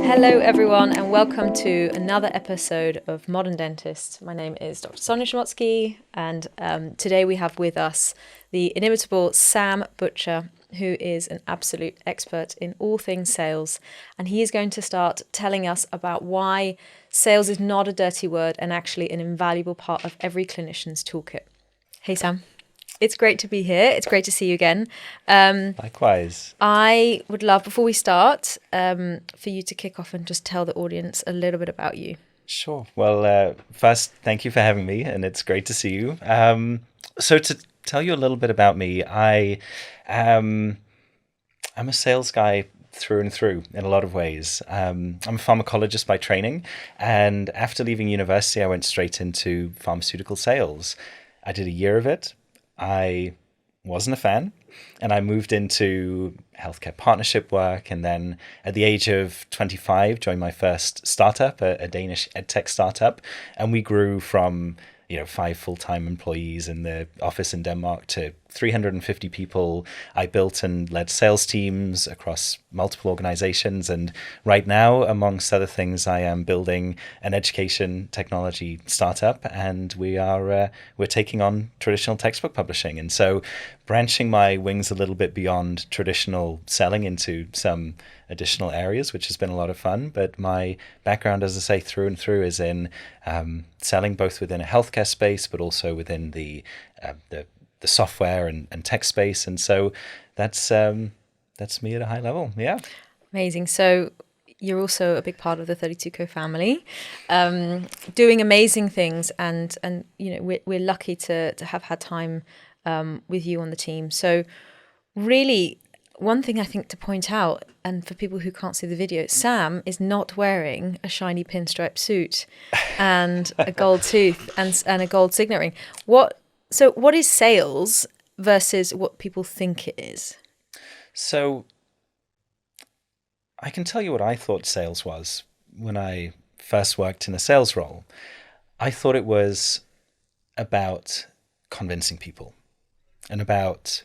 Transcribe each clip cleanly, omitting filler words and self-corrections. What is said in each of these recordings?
Hello everyone and welcome to another episode of Modern Dentist. My name is Dr. Sonia and today we have with us the inimitable Sam Butcher, who is an absolute expert in all things sales, and he is going to start telling us about why sales is not a dirty word and actually an invaluable part of every clinician's toolkit. Hey Sam. It's great to be here. It's great to see you again. Likewise. I would love, before we start, for you to kick off and just tell the audience a little bit about you. Sure. Well, first, thank you for having me, and it's great to see you. So to tell you a little bit about me, I'm a sales guy through and through in a lot of ways. I'm a pharmacologist by training, and after leaving university, I went straight into pharmaceutical sales. I did a year of it. I wasn't a fan, and I moved into healthcare partnership work, and then at the age of 25 joined my first startup, a Danish edtech startup, and we grew from 5 full-time employees in the office in Denmark to 350 people. I built and led sales teams across multiple organizations, and right now, amongst other things, I am building an education technology startup, and we're taking on traditional textbook publishing. And so branching my wings a little bit beyond traditional selling into some additional areas, which has been a lot of fun. But my background, as I say, through and through is in selling both within a healthcare space, but also within the software and tech space. And so that's me at a high level. Yeah. Amazing. So you're also a big part of the 32Co family, doing amazing things. And we're lucky to have had time with you on the team. So really, one thing I think to point out, and for people who can't see the video, Sam is not wearing a shiny pinstripe suit and a gold tooth and a gold signet ring. What is sales versus what people think it is? So I can tell you what I thought sales was when I first worked in a sales role. I thought it was about convincing people and about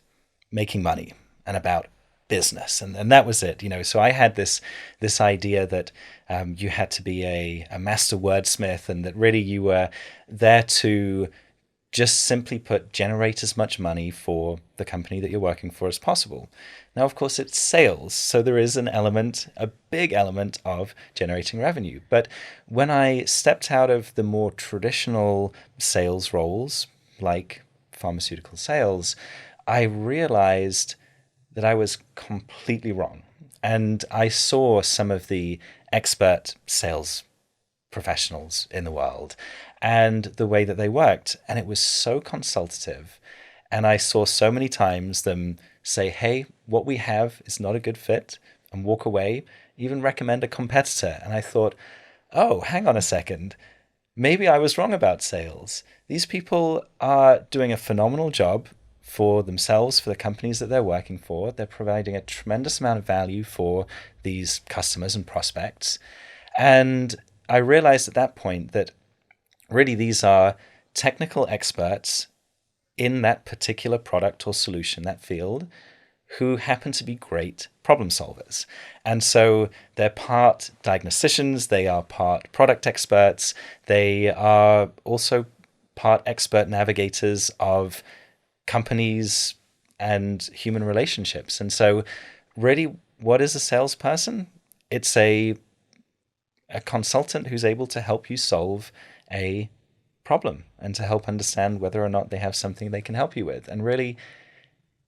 making money and about business, and that was it. So I had this idea that you had to be a master wordsmith, and that really you were there to just simply generate as much money for the company that you're working for as possible. Now, of course, it's sales, so there is a big element of generating revenue. But when I stepped out of the more traditional sales roles, like pharmaceutical sales, I realized that I was completely wrong. And I saw some of the expert sales professionals in the world and the way that they worked. And it was so consultative. And I saw so many times them say, hey, what we have is not a good fit, and walk away, even recommend a competitor. And I thought, oh, hang on a second. Maybe I was wrong about sales. These people are doing a phenomenal job for themselves, for the companies that they're working for. They're providing a tremendous amount of value for these customers and prospects. And I realized at that point that really these are technical experts in that particular product or solution, that field, who happen to be great problem solvers. And so they're part diagnosticians, they are part product experts, they are also part expert navigators of companies and human relationships. And so really, what is a salesperson? It's a consultant who's able to help you solve a problem and to help understand whether or not they have something they can help you with. And really,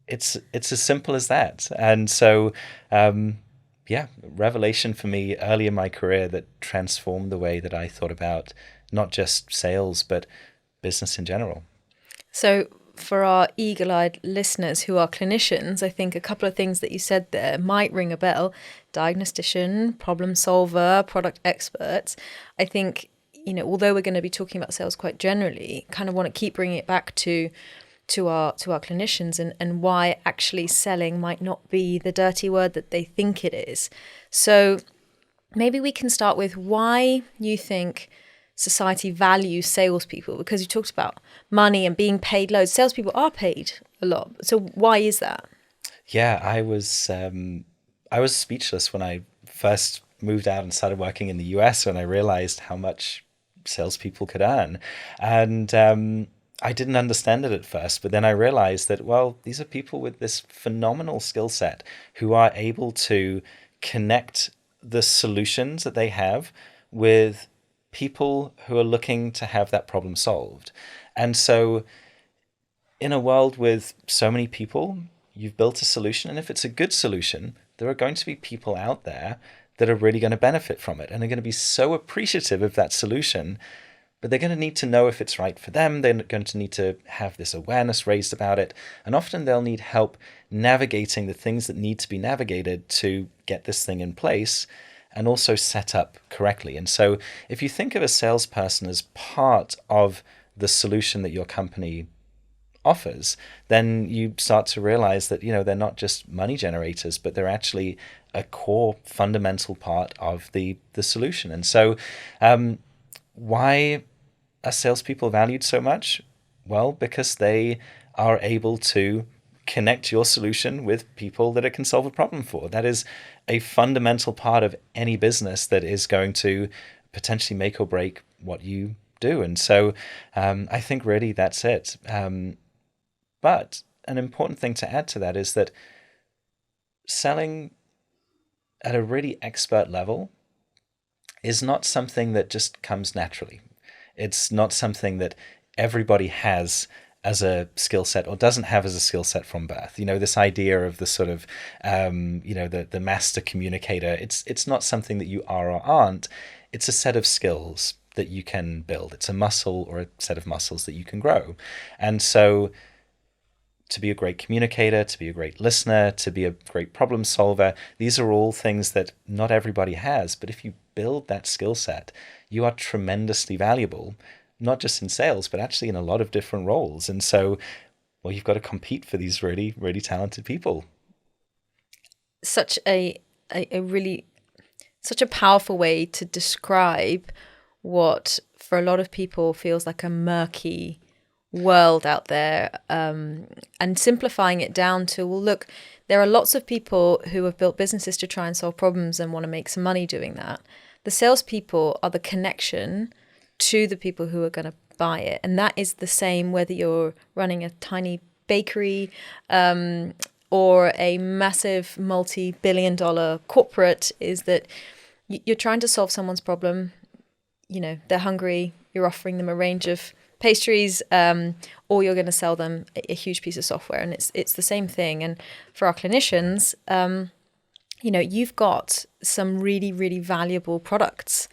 it's as simple as that. And so, revelation for me early in my career that transformed the way that I thought about not just sales, but business in general. So for our eagle-eyed listeners who are clinicians, I think a couple of things that you said there might ring a bell. Diagnostician, problem solver, product experts. I think, although we're going to be talking about sales quite generally, kind of want to keep bringing it back to our clinicians and why actually selling might not be the dirty word that they think it is. So maybe we can start with why you think society values salespeople, because you talked about money and being paid loads. Salespeople are paid a lot. So why is that? Yeah, I was speechless when I first moved out and started working in the US when I realized how much salespeople could earn. And I didn't understand it at first, but then I realized that, well, these are people with this phenomenal skill set who are able to connect the solutions that they have with people who are looking to have that problem solved. And so in a world with so many people, you've built a solution, and if it's a good solution, there are going to be people out there that are really going to benefit from it and are going to be so appreciative of that solution, but they're going to need to know if it's right for them. They're going to need to have this awareness raised about it, and often they'll need help navigating the things that need to be navigated to get this thing in place and also set up correctly. And so if you think of a salesperson as part of the solution that your company offers, then you start to realize that, they're not just money generators, but they're actually a core fundamental part of the solution. And so why are salespeople valued so much? Well, because they are able to connect your solution with people that it can solve a problem for. That is a fundamental part of any business that is going to potentially make or break what you do. And so I think really that's it. But an important thing to add to that is that selling at a really expert level is not something that just comes naturally. It's not something that everybody has as a skill set or doesn't have as a skill set from birth. This idea of the sort of, the master communicator, it's not something that you are or aren't. It's a set of skills that you can build. It's a muscle or a set of muscles that you can grow. And so to be a great communicator, to be a great listener, to be a great problem solver, these are all things that not everybody has. But if you build that skill set, you are tremendously valuable, not just in sales, but actually in a lot of different roles. And so, well, you've got to compete for these really, really talented people. Such a powerful way to describe what for a lot of people feels like a murky world out there, and simplifying it down to, well, look, there are lots of people who have built businesses to try and solve problems and want to make some money doing that. The salespeople are the connection to the people who are going to buy it, and that is the same whether you're running a tiny bakery or a massive multi-billion-dollar corporate. Is that you're trying to solve someone's problem. They're hungry. You're offering them a range of pastries, or you're going to sell them a huge piece of software, and it's the same thing. And for our clinicians, you've got some really, really valuable products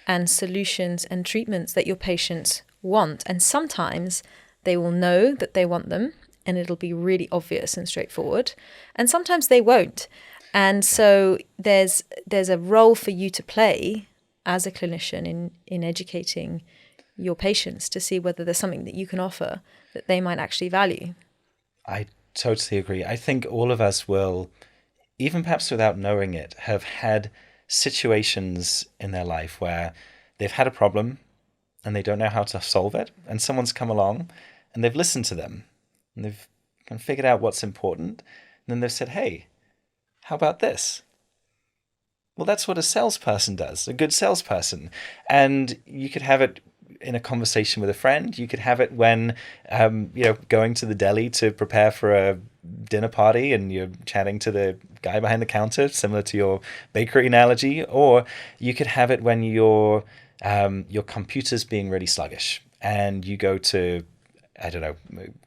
and solutions and treatments that your patients want, and sometimes they will know that they want them, and it'll be really obvious and straightforward, and sometimes they won't. And so there's a role for you to play as a clinician in educating your patients to see whether there's something that you can offer that they might actually value. I totally agree. I think all of us will, even perhaps without knowing it, have had situations in their life where they've had a problem and they don't know how to solve it, and someone's come along and they've listened to them and they've kind of figured out what's important, and then they've said, hey, how about this? Well, that's what a salesperson does, a good salesperson. And you could have it in a conversation with a friend. You could have it when, going to the deli to prepare for a dinner party and you're chatting to the guy behind the counter, similar to your bakery analogy. Or you could have it when your computer's being really sluggish and you go to, I don't know,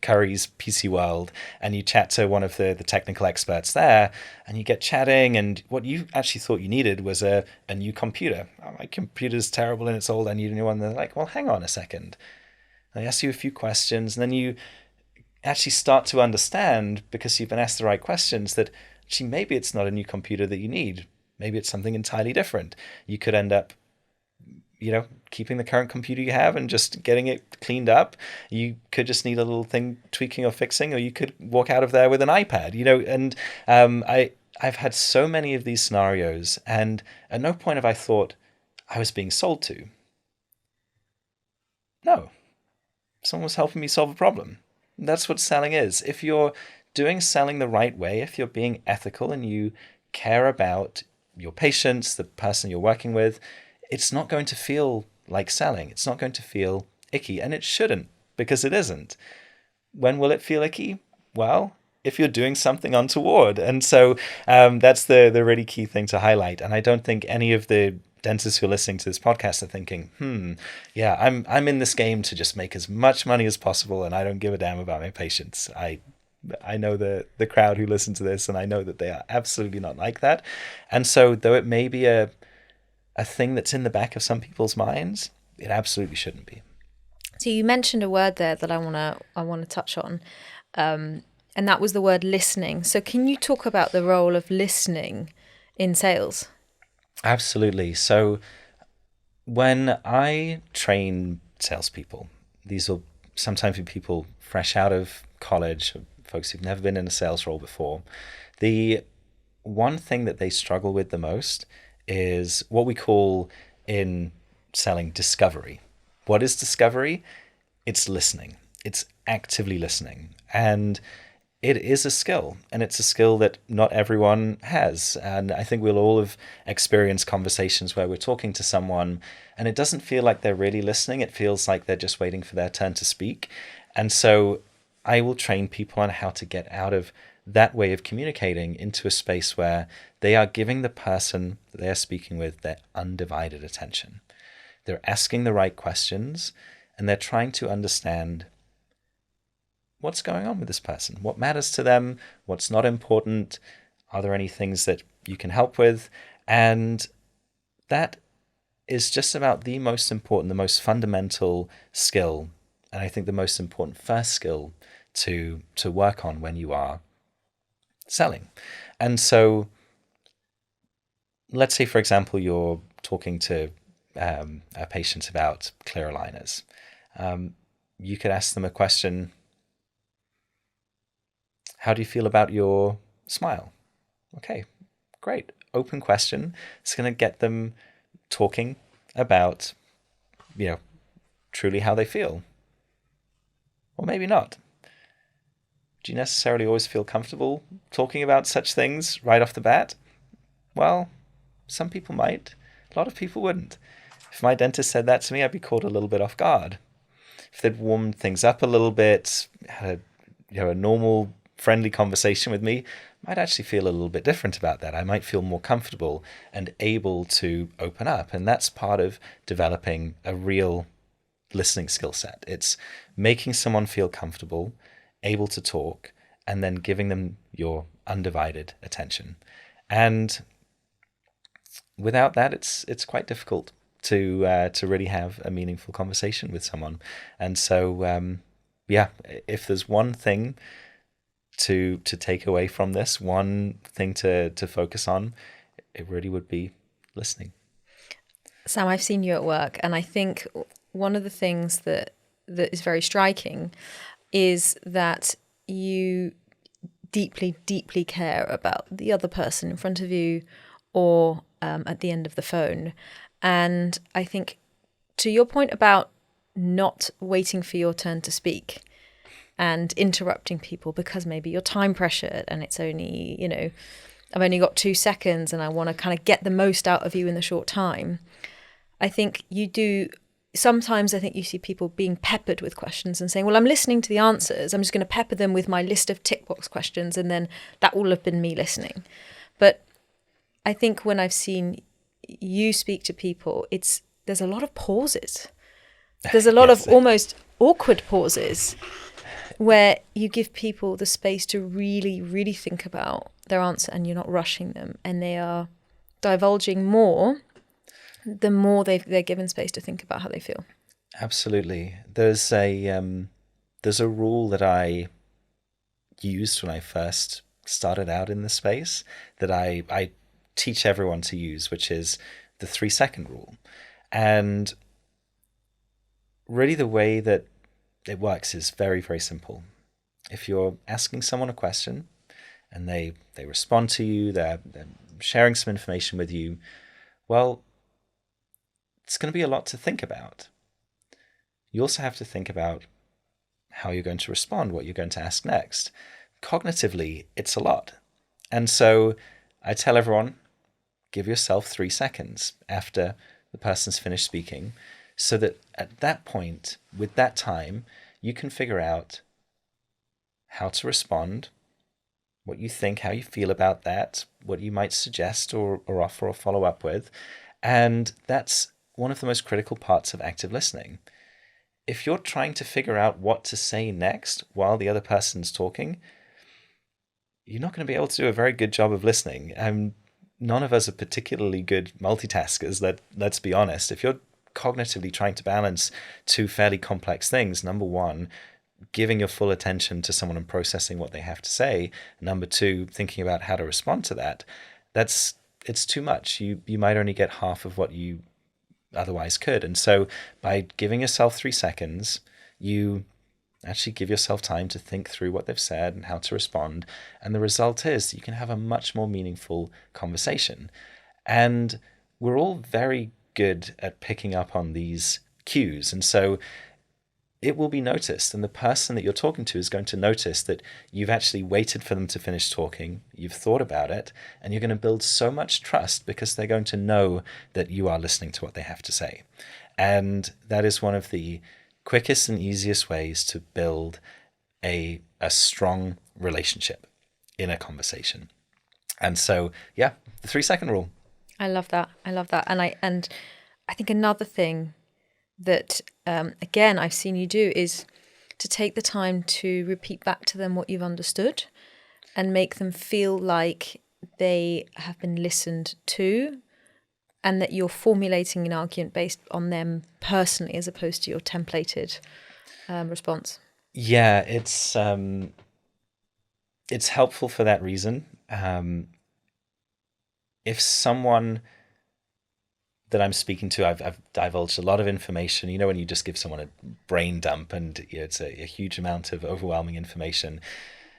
Curry's PC World, and you chat to one of the technical experts there, and you get chatting, and what you actually thought you needed was a new computer. Oh, my computer's terrible and it's old, I need a new one. They're like, well, hang on a second. They ask you a few questions, and then you actually start to understand, because you've been asked the right questions, that actually maybe it's not a new computer that you need. Maybe it's something entirely different. You could end up keeping the current computer you have and just getting it cleaned up. You could just need a little thing tweaking or fixing, or you could walk out of there with an iPad, and I've had so many of these scenarios, and at no point have I thought I was being sold to. No. Someone was helping me solve a problem. That's what selling is. If you're doing selling the right way, if you're being ethical and you care about your patients, the person you're working with, it's not going to feel like selling. It's not going to feel icky, and it shouldn't, because it isn't. When will it feel icky? Well, if you're doing something untoward. And so that's the really key thing to highlight. And I don't think any of the dentists who are listening to this podcast are thinking, yeah, I'm in this game to just make as much money as possible, and I don't give a damn about my patients. I know the crowd who listen to this, and I know that they are absolutely not like that. And so though it may be a thing that's in the back of some people's minds, it absolutely shouldn't be. So you mentioned a word there that I wanna touch on, and that was the word listening. So can you talk about the role of listening in sales? Absolutely. So when I train salespeople, these will sometimes be people fresh out of college, folks who've never been in a sales role before. The one thing that they struggle with the most is what we call in selling discovery. What is discovery? It's listening. It's actively listening. And it is a skill, and it's a skill that not everyone has. And I think we'll all have experienced conversations where we're talking to someone and it doesn't feel like they're really listening. It feels like they're just waiting for their turn to speak. And so I will train people on how to get out of that way of communicating into a space where they are giving the person that they're speaking with their undivided attention. They're asking the right questions, and they're trying to understand what's going on with this person, what matters to them, what's not important, are there any things that you can help with? And that is just about the most important, the most fundamental skill, and I think the most important first skill to work on when you are selling. And so let's say, for example, you're talking to a patient about clear aligners. You could ask them a question: how do you feel about your smile? Okay, great. Open question. It's going to get them talking about, truly how they feel. Or maybe not. Do you necessarily always feel comfortable talking about such things right off the bat? Well, some people might. A lot of people wouldn't. If my dentist said that to me, I'd be caught a little bit off guard. If they'd warmed things up a little bit, had a normal, friendly conversation with me, I might actually feel a little bit different about that. I might feel more comfortable and able to open up. And that's part of developing a real listening skill set. It's making someone feel comfortable, able to talk, and then giving them your undivided attention. And without that, it's quite difficult to really have a meaningful conversation with someone. And so, if there's one thing to take away from this, one thing to focus on, it really would be listening. Sam, I've seen you at work, and I think one of the things that is very striking is that you deeply, deeply care about the other person in front of you or at the end of the phone. And I think, to your point about not waiting for your turn to speak and interrupting people because maybe you're time pressured and it's only, I've only got 2 seconds and I want to kind of get the most out of you in the short time. I think you do. Sometimes I think you see people being peppered with questions and saying, well, I'm listening to the answers. I'm just going to pepper them with my list of tick box questions, and then that will have been me listening. But I think when I've seen you speak to people, there's a lot of pauses. There's a lot Yes. of almost awkward pauses where you give people the space to really, really think about their answer, and you're not rushing them, and they are divulging more the more they're given space to think about how they feel. Absolutely. There's a rule that I used when I first started out in the space that I teach everyone to use, which is the 3-second rule. And really the way that it works is very, very simple. If you're asking someone a question and they respond to you, they're sharing some information with you, well, it's going to be a lot to think about. You also have to think about how you're going to respond, what you're going to ask next. Cognitively, it's a lot. And so I tell everyone, give yourself 3 seconds after the person's finished speaking, so that at that point, with that time, you can figure out how to respond, what you think, how you feel about that, what you might suggest or offer or follow up with. And that's one of the most critical parts of active listening. If you're trying to figure out what to say next while the other person's talking, you're not going to be able to do a very good job of listening. None of us are particularly good multitaskers, let's be honest. If you're cognitively trying to balance two fairly complex things, number one, giving your full attention to someone and processing what they have to say, number two, thinking about how to respond to that, it's too much. You might only get half of what you otherwise could. And so by giving yourself 3 seconds, you actually give yourself time to think through what they've said and how to respond. And the result is you can have a much more meaningful conversation. And we're all very good at picking up on these cues. And so it will be noticed. And the person that you're talking to is going to notice that you've actually waited for them to finish talking. You've thought about it, and you're going to build so much trust because they're going to know that you are listening to what they have to say. And that is one of the quickest and easiest ways to build a strong relationship in a conversation. And so, yeah, the 3-second rule. I love that. And I think another thing that, again, I've seen you do is to take the time to repeat back to them what you've understood and make them feel like they have been listened to, and that you're formulating an argument based on them personally as opposed to your templated response. Yeah, it's helpful for that reason. If someone that I'm speaking to, I've divulged a lot of information. You know, when you just give someone a brain dump and it's a huge amount of overwhelming information,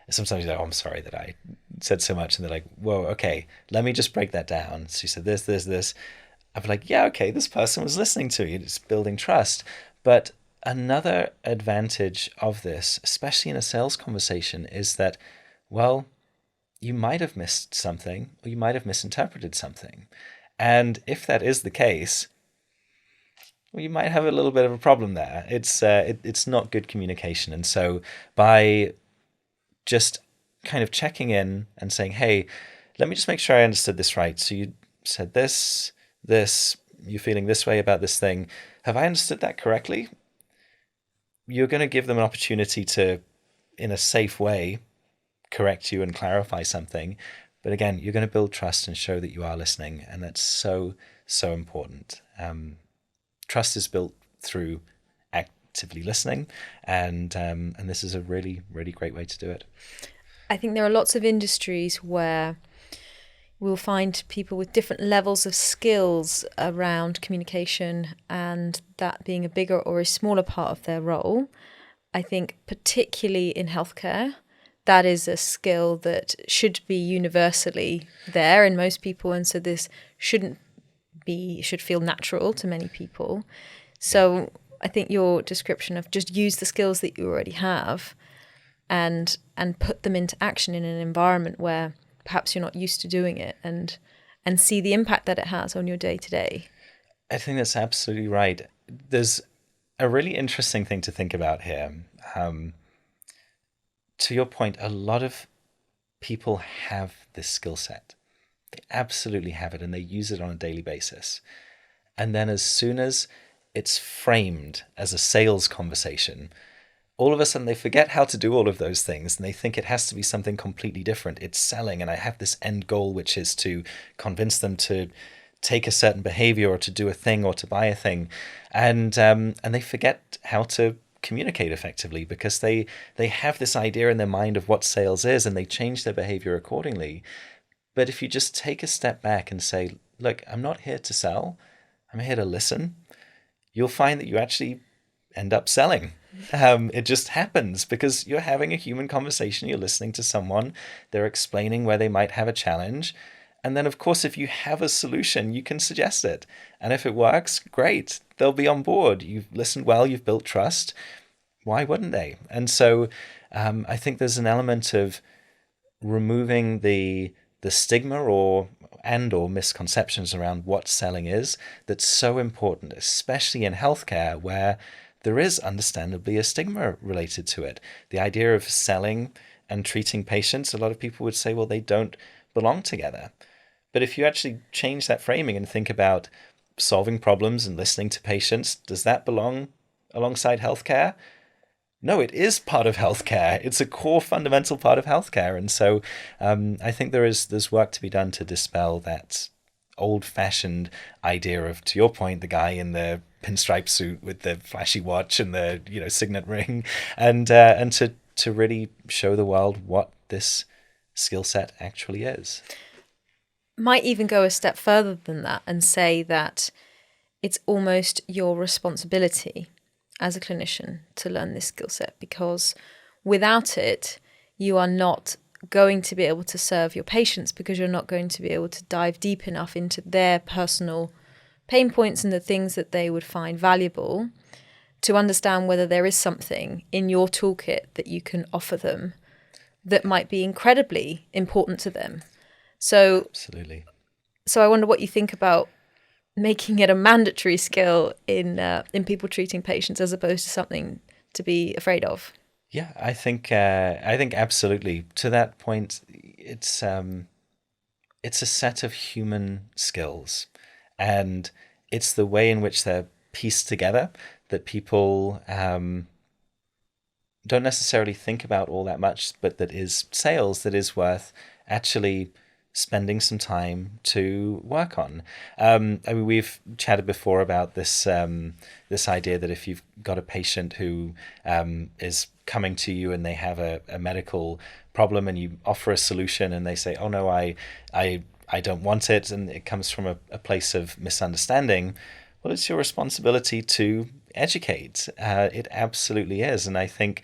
sometimes you're like, oh, I'm sorry that I said so much. And they're like, whoa, okay, let me just break that down. So you said this. I'm like, yeah, okay, this person was listening to you. It's building trust. But another advantage of this, especially in a sales conversation, is that, well, you might have missed something or you might have misinterpreted something. And if that is the case, well, you might have a little bit of a problem there. It's not good communication. And so by just kind of checking in and saying, hey, let me just make sure I understood this right. So you said this, you're feeling this way about this thing. Have I understood that correctly? You're going to give them an opportunity to, in a safe way, correct you and clarify something. But again, you're going to build trust and show that you are listening. And that's so, so important. Trust is built through actively listening. And this is a really, really great way to do it. I think there are lots of industries where we'll find people with different levels of skills around communication, and that being a bigger or a smaller part of their role. I think particularly in healthcare, that is a skill that should be universally there in most people. And so this should feel natural to many people. So I think your description of just use the skills that you already have and put them into action in an environment where perhaps you're not used to doing it, and see the impact that it has on your day to day. I think that's absolutely right. There's a really interesting thing to think about here. To your point, a lot of people have this skill set. They absolutely have it, and they use it on a daily basis. And then as soon as it's framed as a sales conversation, all of a sudden they forget how to do all of those things, and they think it has to be something completely different. It's selling, and I have this end goal, which is to convince them to take a certain behavior or to do a thing or to buy a thing. And they forget how to communicate effectively because they have this idea in their mind of what sales is, and they change their behavior accordingly. But if you just take a step back and say, look, I'm not here to sell, I'm here to listen, you'll find that you actually end up selling. It just happens because you're having a human conversation, you're listening to someone, they're explaining where they might have a challenge. And then, of course, if you have a solution, you can suggest it. And if it works, great, they'll be on board. You've listened well, you've built trust. Why wouldn't they? And so I think there's an element of removing the the stigma or misconceptions around what selling is that's so important, especially in healthcare where there is understandably a stigma related to it. The idea of selling and treating patients, a lot of people would say, well, they don't belong together. But if you actually change that framing and think about solving problems and listening to patients, does that belong alongside healthcare? No, it is part of healthcare. It's a core fundamental part of healthcare. And so I think there's work to be done to dispel that old-fashioned idea of, to your point, the guy in the pinstripe suit with the flashy watch and the signet ring, and to really show the world what this skill set actually is. Might even go a step further than that and say that it's almost your responsibility as a clinician to learn this skill set, because without it, you are not going to be able to serve your patients, because you're not going to be able to dive deep enough into their personal pain points and the things that they would find valuable to understand whether there is something in your toolkit that you can offer them that might be incredibly important to them. So, absolutely. So I wonder what you think about making it a mandatory skill in people treating patients as opposed to something to be afraid of. Yeah, I think absolutely. To that point, it's a set of human skills, and it's the way in which they're pieced together that people don't necessarily think about all that much, but that is sales that is worth actually spending some time to work on. I mean, we've chatted before about this this idea that if you've got a patient who is coming to you and they have a medical problem and you offer a solution and they say, oh no, I don't want it, and it comes from a place of misunderstanding, well, it's your responsibility to educate. It absolutely is. And I think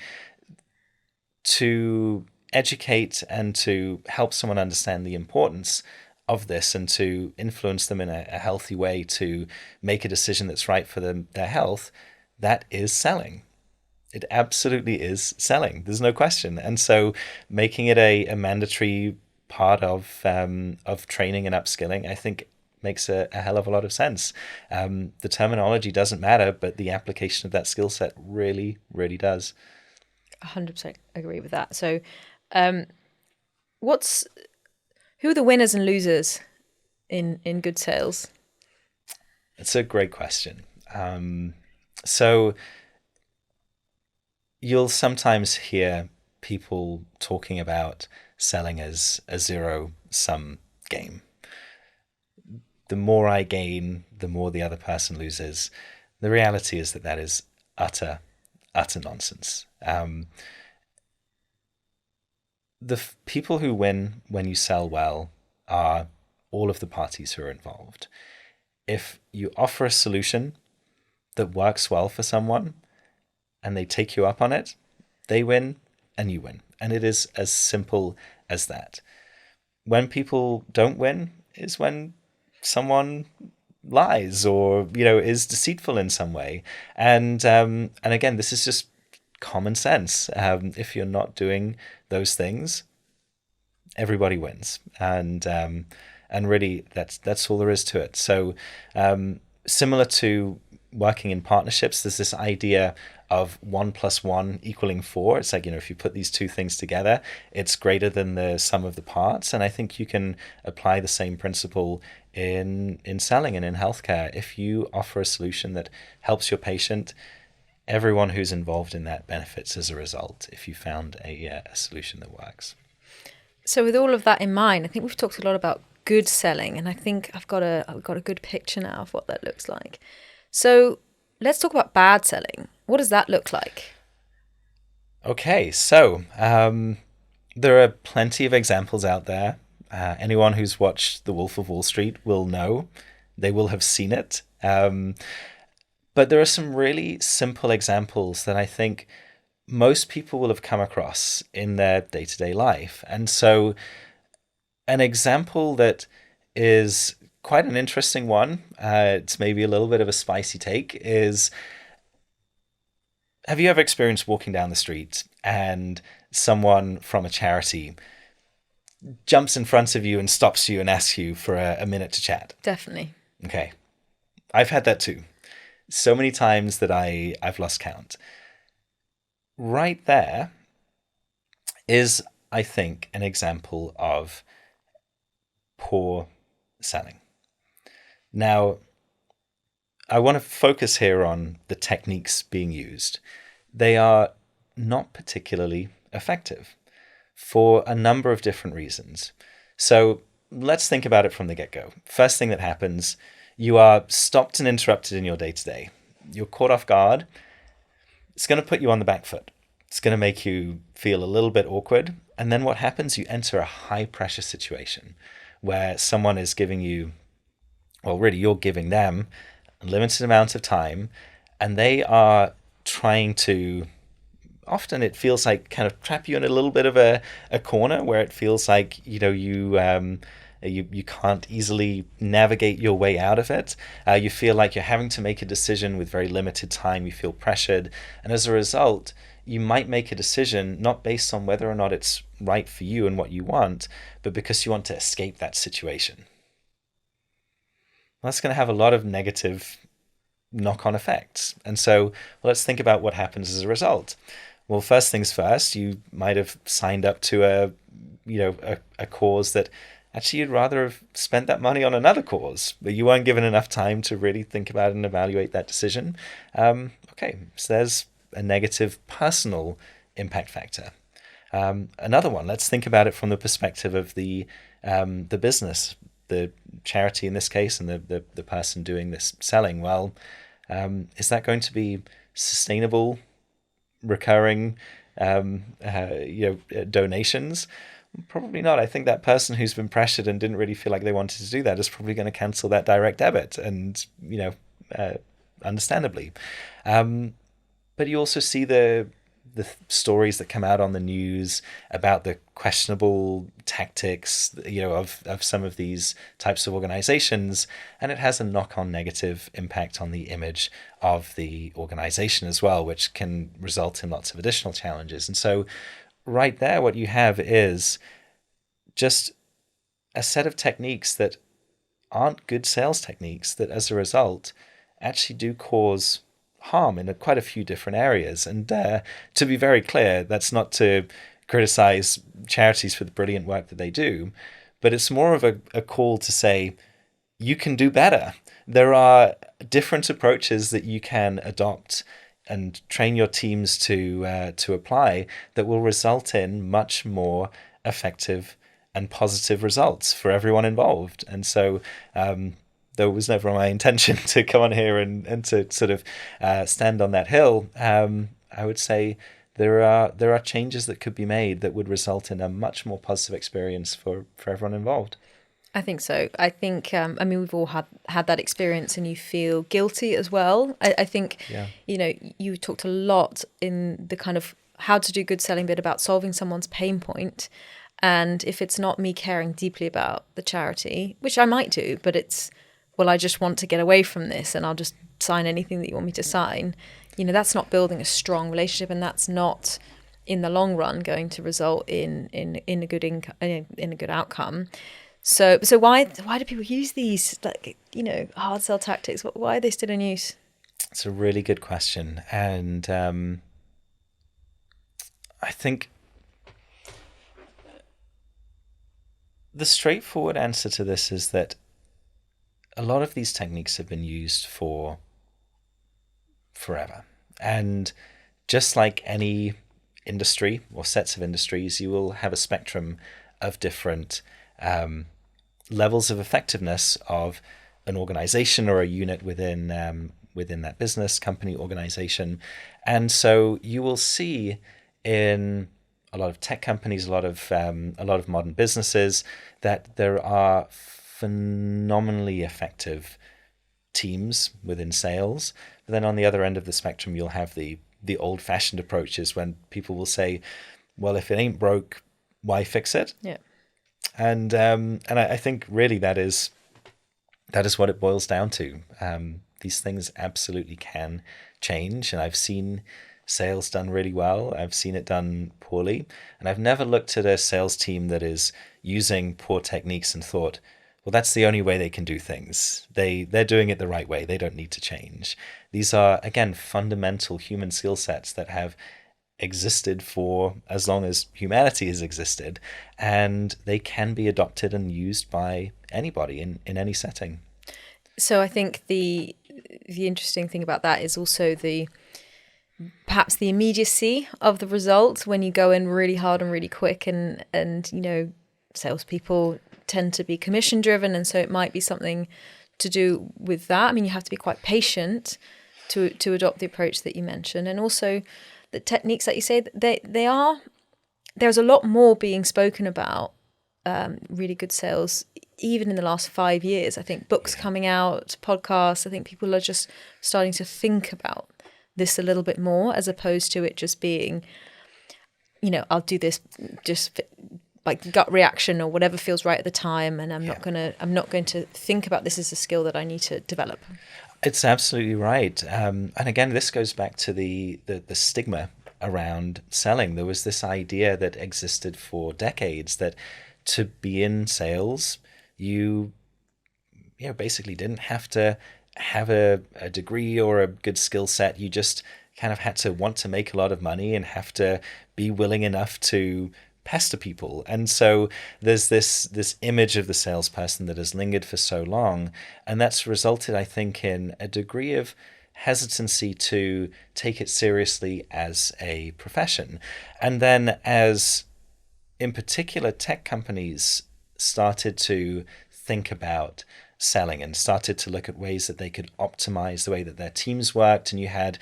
to educate and to help someone understand the importance of this and to influence them in a healthy way to make a decision that's right for them, their health, that is selling. It absolutely is selling. There's no question. And so making it a mandatory part of training and upskilling, I think makes a hell of a lot of sense. The terminology doesn't matter, but the application of that skill set really, really does. 100% agree with that. So who are the winners and losers in good sales? It's a great question. So you'll sometimes hear people talking about selling as a zero-sum game. The more I gain, the more the other person loses. The reality is that is utter nonsense. The people who win when you sell well are all of the parties who are involved. If you offer a solution that works well for someone and they take you up on it, they win and you win. And it is as simple as that. When people don't win is when someone lies or is deceitful in some way. And again, this is just common sense. If you're not doing those things, everybody wins. And really, that's all there is to it. So similar to working in partnerships, there's this idea of 1 + 1 = 4. It's like, if you put these two things together, it's greater than the sum of the parts. And I think you can apply the same principle in selling and in healthcare. If you offer a solution that helps your patient, everyone who's involved in that benefits as a result if you found a solution that works. So with all of that in mind, I think we've talked a lot about good selling, and I think I've got a good picture now of what that looks like. So let's talk about bad selling. What does that look like? Okay, so there are plenty of examples out there. Anyone who's watched The Wolf of Wall Street will know. They will have seen it. But there are some really simple examples that I think most people will have come across in their day-to-day life. And so an example that is quite an interesting one, it's maybe a little bit of a spicy take, is, have you ever experienced walking down the street and someone from a charity jumps in front of you and stops you and asks you for a minute to chat. Definitely. Okay. I've had that too. So many times that I've lost count. Right there is, I think, an example of poor selling. Now, I want to focus here on the techniques being used. They are not particularly effective for a number of different reasons. So let's think about it from the get-go. First thing that happens, you are stopped and interrupted in your day-to-day. You're caught off guard. It's going to put you on the back foot. It's going to make you feel a little bit awkward. And then what happens? You enter a high-pressure situation where someone is giving you, well, really, you're giving them a limited amount of time, and they are trying to, often it feels like, kind of trap you in a little bit of a corner where it feels like, you can't easily navigate your way out of it. You feel like you're having to make a decision with very limited time. You feel pressured. And as a result, you might make a decision not based on whether or not it's right for you and what you want, but because you want to escape that situation. Well, that's going to have a lot of negative knock-on effects. And so let's think about what happens as a result. Well, first things first, you might have signed up to a cause that actually you'd rather have spent that money on another cause, but you weren't given enough time to really think about and evaluate that decision. Okay, so there's a negative personal impact factor. Another one, let's think about it from the perspective of the business, the charity in this case, and the person doing this selling. Well, is that going to be sustainable, recurring donations? Probably not. I think that person who's been pressured and didn't really feel like they wanted to do that is probably going to cancel that direct debit, and understandably. But you also see the stories that come out on the news about the questionable tactics, of some of these types of organizations, and it has a knock-on negative impact on the image of the organization as well, which can result in lots of additional challenges. And so right there, what you have is just a set of techniques that aren't good sales techniques that, as a result, actually do cause harm in quite a few different areas. And to be very clear, that's not to criticize charities for the brilliant work that they do, but it's more of a call to say, you can do better. There are different approaches that you can adopt and train your teams to apply that will result in much more effective and positive results for everyone involved. And so though it was never my intention to come on here and to sort of stand on that hill, I would say there are changes that could be made that would result in a much more positive experience for everyone involved. I think so. I think, we've all had that experience, and you feel guilty as well. I think, Yeah. You talked a lot in the kind of how to do good selling bit about solving someone's pain point. And if it's not me caring deeply about the charity, which I might do, but it's, well, I just want to get away from this and I'll just sign anything that you want me to sign. That's not building a strong relationship, and that's not in the long run going to result in a good outcome. So why do people use these hard sell tactics? Why are they still in use? It's a really good question, and I think the straightforward answer to this is that a lot of these techniques have been used for forever, and just like any industry or sets of industries, you will have a spectrum of different levels of effectiveness of an organization or a unit within that business, company, organization. And so you will see in a lot of tech companies, a lot of modern businesses, that there are phenomenally effective teams within sales. But then on the other end of the spectrum, you'll have the old-fashioned approaches when people will say, well, if it ain't broke, why fix it? Yeah. And I think really that is what it boils down to. These things absolutely can change, and I've seen sales done really well. I've seen it done poorly. And I've never looked at a sales team that is using poor techniques and thought, well, that's the only way they can do things. They're doing it the right way. They don't need to change. These are, again, fundamental human skill sets that have existed for as long as humanity has existed, and they can be adopted and used by anybody in any setting. So I think the interesting thing about that is also perhaps the immediacy of the results when you go in really hard and really quick, and salespeople tend to be commission driven, and so it might be something to do with that. I mean, you have to be quite patient to adopt the approach that you mentioned, and also the techniques that you say, there's a lot more being spoken about really good sales even in the last 5 years. I think books coming out, podcasts, I think people are just starting to think about this a little bit more, as opposed to it just being, I'll do this just like gut reaction or whatever feels right at the time, and I'm not going to think about this as a skill that I need to develop. It's absolutely right. And again, this goes back to the stigma around selling. There was this idea that existed for decades that to be in sales, you basically didn't have to have a degree or a good skill set. You just kind of had to want to make a lot of money and have to be willing enough to pester people. And so there's this image of the salesperson that has lingered for so long, and that's resulted, I think, in a degree of hesitancy to take it seriously as a profession. And then as, in particular, tech companies started to think about selling and started to look at ways that they could optimize the way that their teams worked, and you had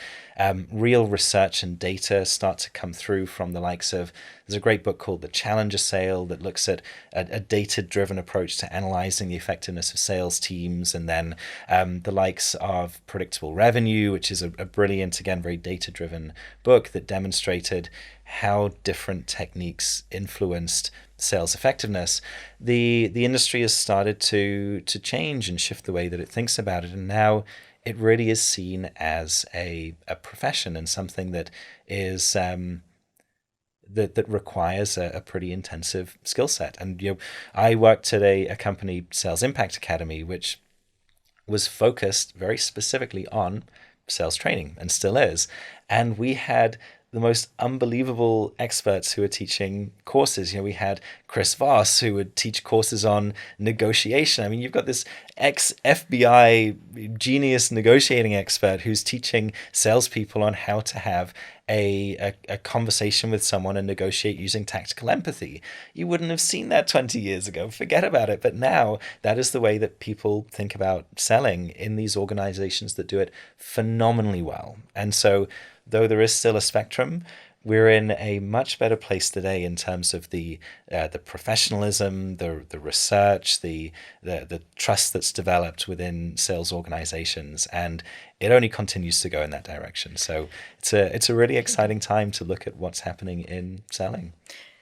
real research and data start to come through from the likes of, there's a great book called The Challenger Sale that looks at a data-driven approach to analyzing the effectiveness of sales teams, and then the likes of Predictable Revenue, which is a brilliant, again, very data-driven book that demonstrated how different techniques influenced sales effectiveness. The industry has started to change and shift the way that it thinks about it, and now it really is seen as a profession and something that is that requires a pretty intensive skill set. And I worked at a company, Sales Impact Academy, which was focused very specifically on sales training and still is, and we had the most unbelievable experts who are teaching courses. We had Chris Voss, who would teach courses on negotiation. I mean, you've got this ex-FBI genius negotiating expert who's teaching salespeople on how to have a conversation with someone and negotiate using tactical empathy. You wouldn't have seen that 20 years ago. Forget about it. But now that is the way that people think about selling in these organizations that do it phenomenally well. And so, though there is still a spectrum, we're in a much better place today in terms of the professionalism, the research, the trust that's developed within sales organizations, and it only continues to go in that direction. So it's a really exciting time to look at what's happening in selling.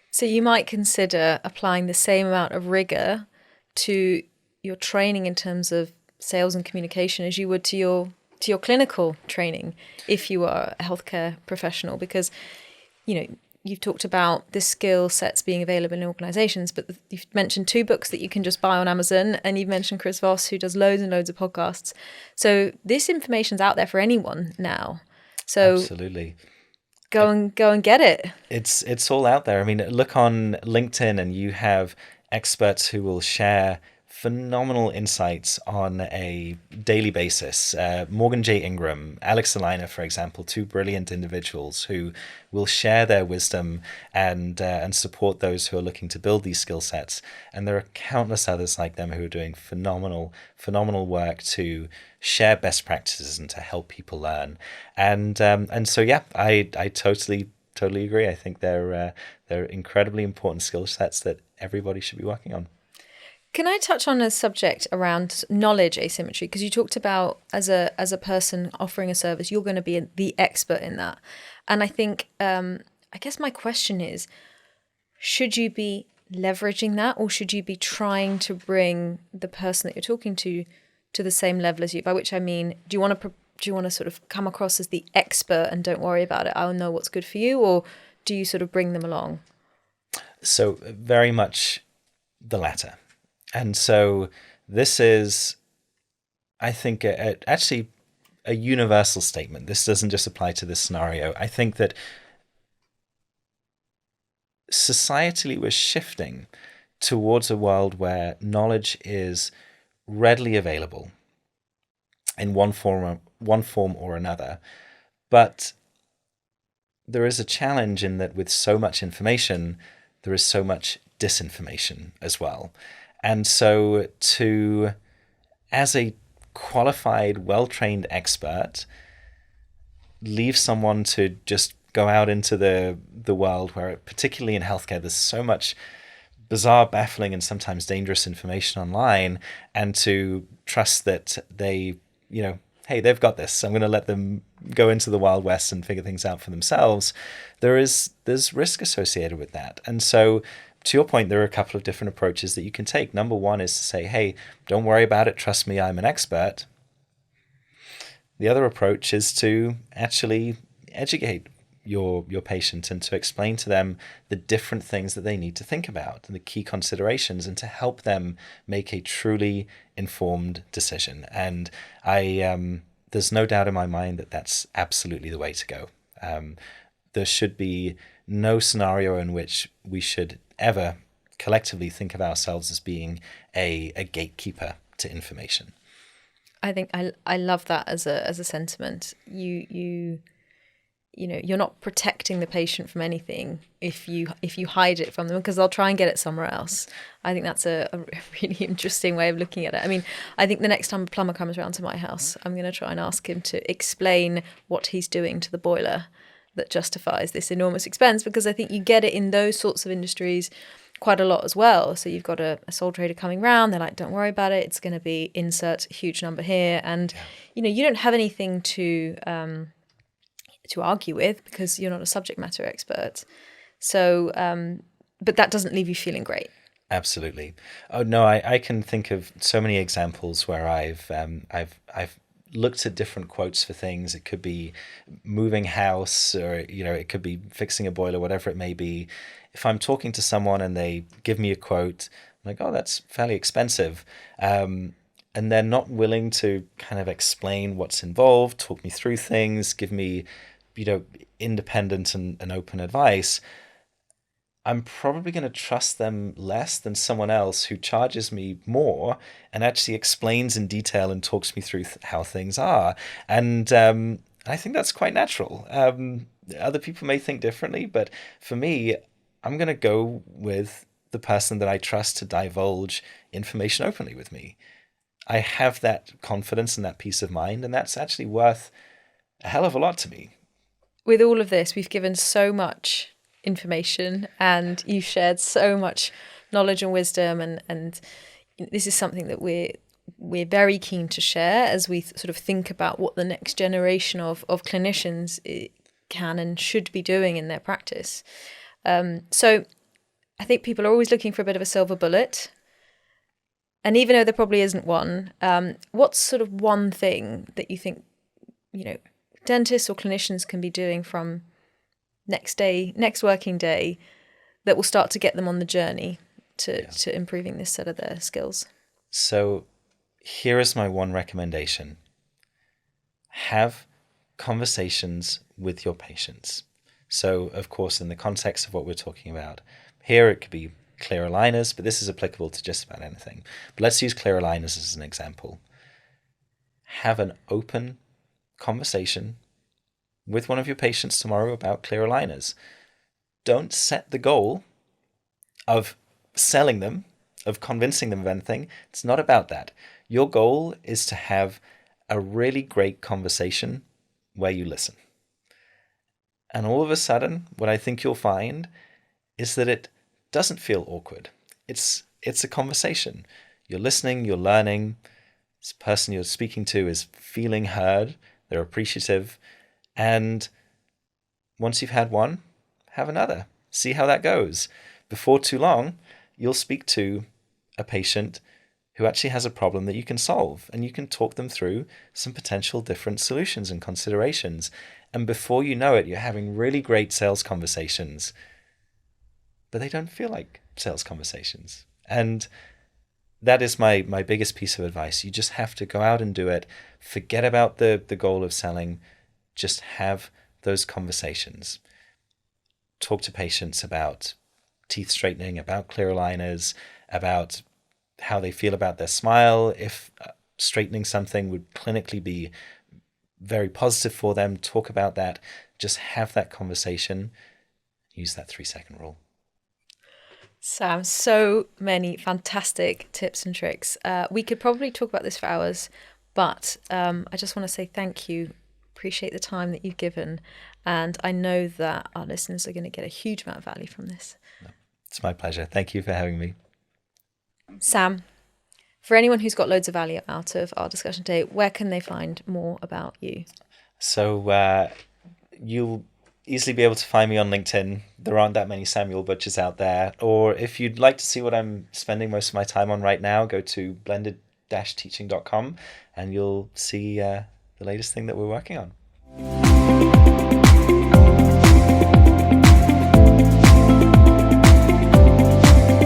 So you might consider applying the same amount of rigor to your training in terms of sales and communication as you would to your clinical training if you are a healthcare professional, because you've talked about the skill sets being available in organizations, but you've mentioned 2 books that you can just buy on Amazon, and you've mentioned Chris Voss, who does loads and loads of podcasts. So this information's out there for anyone now. So absolutely, go and get it. It's all out there. I mean, look on LinkedIn and you have experts who will share phenomenal insights on a daily basis. Morgan J. Ingram, Alex Salina, for example, 2 brilliant individuals who will share their wisdom and support those who are looking to build these skill sets. And there are countless others like them who are doing phenomenal work to share best practices and to help people learn. And so yeah, I totally agree. I think they're incredibly important skill sets that everybody should be working on. Can I touch on a subject around knowledge asymmetry? Because you talked about as a person offering a service, you're going to be the expert in that. And I think, I guess my question is, should you be leveraging that, or should you be trying to bring the person that you're talking to the same level as you? By which I mean, do you want to do you want to sort of come across as the expert and don't worry about it, I'll know what's good for you, or do you sort of bring them along? So very much the latter. And so this is, I think, actually a universal statement. This doesn't just apply to this scenario. I think that societally we're shifting towards a world where knowledge is readily available in one form or another. But there is a challenge in that with so much information, there is so much disinformation as well. And so as a qualified, well-trained expert, leave someone to just go out into the world where, particularly in healthcare, there's so much bizarre, baffling, and sometimes dangerous information online, and to trust that they, hey, they've got this. I'm going to let them go into the Wild West and figure things out for themselves. There's risk associated with that. And so, to your point, there are a couple of different approaches that you can take. Number one is to say, hey, don't worry about it. Trust me, I'm an expert. The other approach is to actually educate your patient and to explain to them the different things that they need to think about and the key considerations, and to help them make a truly informed decision. And there's no doubt in my mind that that's absolutely the way to go. There should be no scenario in which we should ever collectively think of ourselves as being a gatekeeper to information. I think I love that as a sentiment. You're not protecting the patient from anything if you hide it from them, because they'll try and get it somewhere else. I think that's a really interesting way of looking at it. I mean, I think the next time a plumber comes around to my house, I'm going to try and ask him to explain what he's doing to the boiler that justifies this enormous expense, because I think you get it in those sorts of industries quite a lot as well. So you've got a sole trader coming round, they're like, don't worry about it, it's going to be insert a huge number here, and you don't have anything to argue with because you're not a subject matter expert. So but that doesn't leave you feeling great. Absolutely. Oh no, I can think of so many examples where I've looked at different quotes for things. It could be moving house, or it could be fixing a boiler, whatever it may be. If I'm talking to someone and they give me a quote, I'm like, oh, that's fairly expensive. And they're not willing to kind of explain what's involved, talk me through things, give me, independent and open advice. I'm probably going to trust them less than someone else who charges me more and actually explains in detail and talks me through how things are. And I think that's quite natural. Other people may think differently, but for me, I'm going to go with the person that I trust to divulge information openly with me. I have that confidence and that peace of mind, and that's actually worth a hell of a lot to me. With all of this, we've given so much information and you've shared so much knowledge and wisdom, and this is something that we're very keen to share as we sort of think about what the next generation of clinicians can and should be doing in their practice. So I think people are always looking for a bit of a silver bullet, and even though there probably isn't one, what's sort of one thing that you think dentists or clinicians can be doing from next working day that will start to get them on the journey to improving this set of their skills? So here is my one recommendation. Have conversations with your patients. So, of course, in the context of what we're talking about here, it could be clear aligners, but this is applicable to just about anything. But let's use clear aligners as an example. Have an open conversation with one of your patients tomorrow about clear aligners. Don't set the goal of selling them, of convincing them of anything. It's not about that. Your goal is to have a really great conversation where you listen. And all of a sudden, what I think you'll find is that it doesn't feel awkward. It's a conversation. You're listening, you're learning. This person you're speaking to is feeling heard. They're appreciative. And once you've had one, have another. See how that goes. Before too long, you'll speak to a patient who actually has a problem that you can solve, and you can talk them through some potential different solutions and considerations. And before you know it, you're having really great sales conversations, but they don't feel like sales conversations. And that is my biggest piece of advice. You just have to go out and do it. Forget about the goal of selling. Just have those conversations. Talk to patients about teeth straightening, about clear aligners, about how they feel about their smile. If straightening something would clinically be very positive for them, talk about that. Just have that conversation. Use that 3-second rule. Sam, so many fantastic tips and tricks. We could probably talk about this for hours, but I just want to say thank you. Appreciate the time that you've given. And I know that our listeners are going to get a huge amount of value from this. It's my pleasure. Thank you for having me. Sam, for anyone who's got loads of value out of our discussion today, where can they find more about you? So you'll easily be able to find me on LinkedIn. There aren't that many Samuel Butchers out there. Or if you'd like to see what I'm spending most of my time on right now, go to blended-teaching.com and you'll see the latest thing that we're working on.